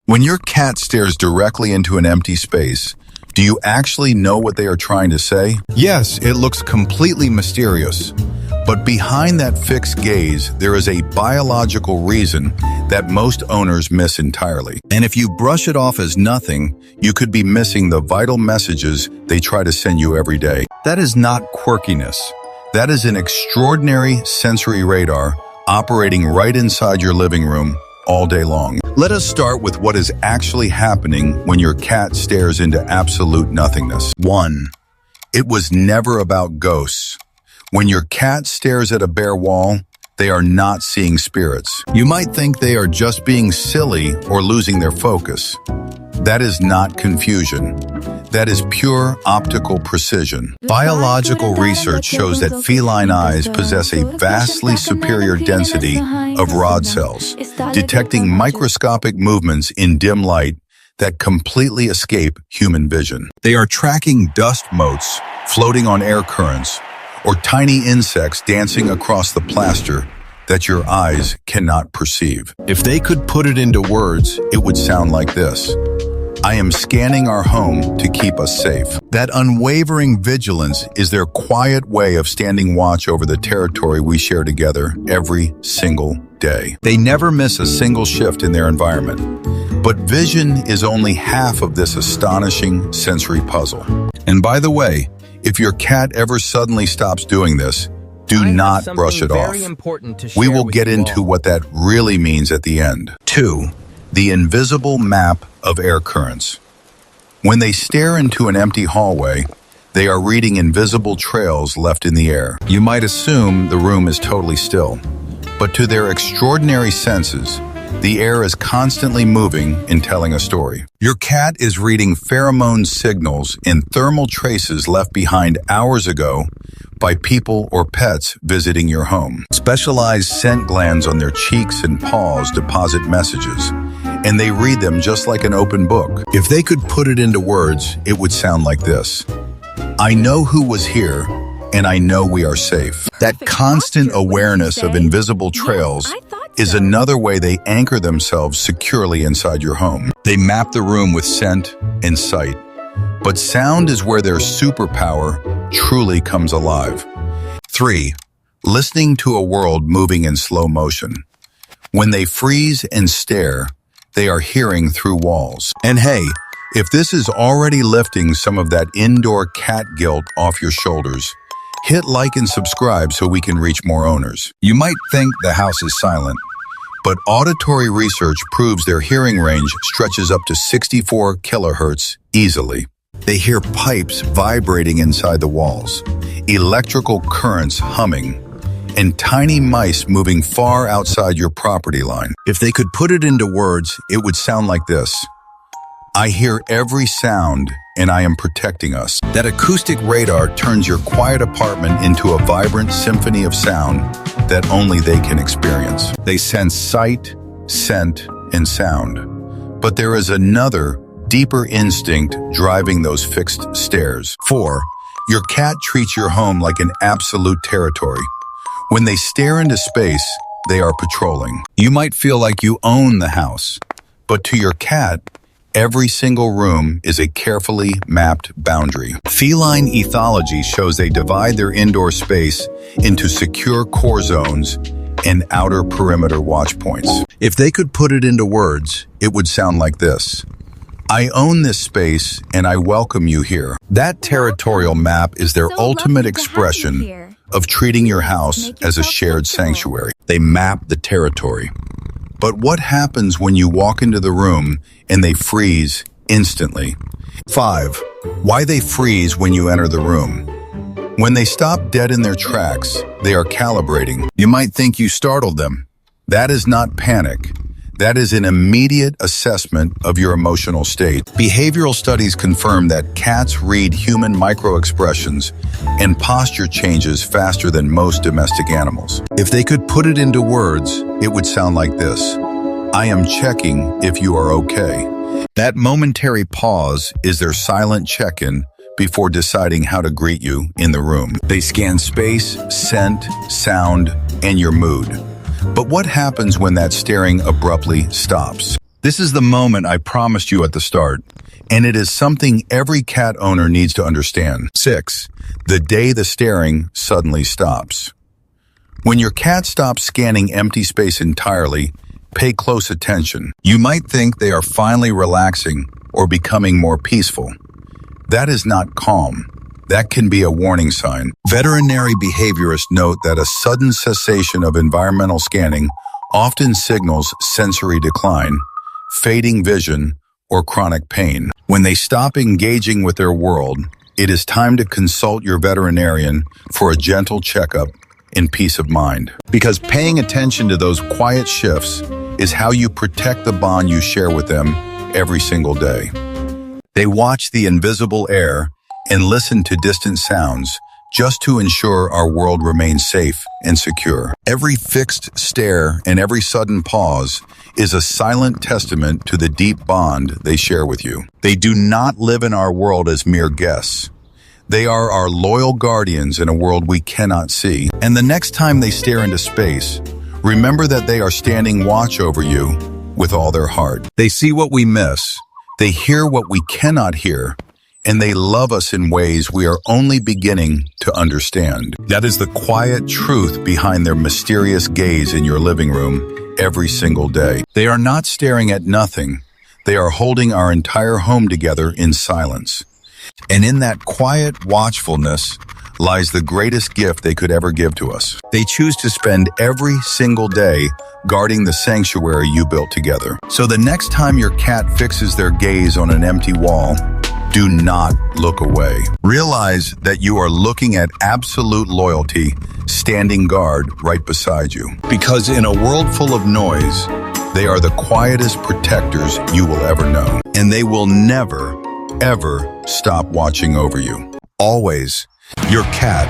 When your cat stares directly into an empty space, do you actually know what they are trying to say? Yes, it looks completely mysterious. But behind that fixed gaze, there is a biological reason that most owners miss entirely. And if you brush it off as nothing, you could be missing the vital messages they try to send you every day. That is not quirkiness. That is an extraordinary sensory radar operating right inside your living room all day long. Let us start with what is actually happening when your cat stares into absolute nothingness. 1. It was never about ghosts. When your cat stares at a bare wall, they are not seeing spirits. You might think they are just being silly or losing their focus. That is not confusion. That is pure optical precision. Biological research shows that feline eyes possess a vastly superior density of rod cells, detecting microscopic movements in dim light that completely escape human vision. They are tracking dust motes floating on air currents, or tiny insects dancing across the plaster that your eyes cannot perceive. If they could put it into words, it would sound like this. I am scanning our home to keep us safe. That unwavering vigilance is their quiet way of standing watch over the territory we share together every single day. They never miss a single shift in their environment. But vision is only half of this astonishing sensory puzzle. And by the way, if your cat ever suddenly stops doing this, do not brush it off. We will get into what that really means at the end. 2. The invisible map of air currents. When they stare into an empty hallway, they are reading invisible trails left in the air. You might assume the room is totally still, but to their extraordinary senses, the air is constantly moving and telling a story. Your cat is reading pheromone signals in thermal traces left behind hours ago by people or pets visiting your home. Specialized scent glands on their cheeks and paws deposit messages, and they read them just like an open book. If they could put it into words, it would sound like this. I know who was here, and I know we are safe. That constant awareness of invisible trails is another way they anchor themselves securely inside your home. They map the room with scent and sight, but sound is where their superpower truly comes alive. 3. Listening to a world moving in slow motion. When they freeze and stare, they are hearing through walls. And hey, if this is already lifting some of that indoor cat guilt off your shoulders, hit like and subscribe so we can reach more owners. You might think the house is silent, but auditory research proves their hearing range stretches up to 64 kilohertz easily. They hear pipes vibrating inside the walls, electrical currents humming, and tiny mice moving far outside your property line. If they could put it into words, it would sound like this. I hear every sound, and I am protecting us. That acoustic radar turns your quiet apartment into a vibrant symphony of sound that only they can experience. They sense sight, scent, and sound. But there is another, deeper instinct driving those fixed stares. 4. Your cat treats your home like an absolute territory. When they stare into space, they are patrolling. You might feel like you own the house, but to your cat, every single room is a carefully mapped boundary. Feline ethology shows they divide their indoor space into secure core zones and outer perimeter watch points. If they could put it into words, it would sound like this. I own this space and I welcome you here. That territorial map is their ultimate expression of treating your house as a shared sanctuary. They map the territory. But what happens when you walk into the room and they freeze instantly? 5. Why they freeze when you enter the room. When they stop dead in their tracks, they are calibrating. You might think you startled them. That is not panic. That is an immediate assessment of your emotional state. Behavioral studies confirm that cats read human micro-expressions and posture changes faster than most domestic animals. If they could put it into words, it would sound like this. I am checking if you are okay. That momentary pause is their silent check-in before deciding how to greet you in the room. They scan space, scent, sound, and your mood. But what happens when that staring abruptly stops? This is the moment I promised you at the start, and it is something every cat owner needs to understand. 6. The day the staring suddenly stops. When your cat stops scanning empty space entirely, pay close attention. You might think they are finally relaxing or becoming more peaceful. That is not calm. That can be a warning sign. Veterinary behaviorists note that a sudden cessation of environmental scanning often signals sensory decline, fading vision, or chronic pain. When they stop engaging with their world, it is time to consult your veterinarian for a gentle checkup and peace of mind. Because paying attention to those quiet shifts is how you protect the bond you share with them every single day. They watch the invisible air and listen to distant sounds just to ensure our world remains safe and secure. Every fixed stare and every sudden pause is a silent testament to the deep bond they share with you. They do not live in our world as mere guests. They are our loyal guardians in a world we cannot see. And the next time they stare into space, remember that they are standing watch over you with all their heart. They see what we miss, they hear what we cannot hear, and they love us in ways we are only beginning to understand. That is the quiet truth behind their mysterious gaze in your living room every single day. They are not staring at nothing. They are holding our entire home together in silence. And in that quiet watchfulness lies the greatest gift they could ever give to us. They choose to spend every single day guarding the sanctuary you built together. So the next time your cat fixes their gaze on an empty wall, do not look away. Realize that you are looking at absolute loyalty standing guard right beside you. Because in a world full of noise, they are the quietest protectors you will ever know. And they will never, ever stop watching over you. Always, your cat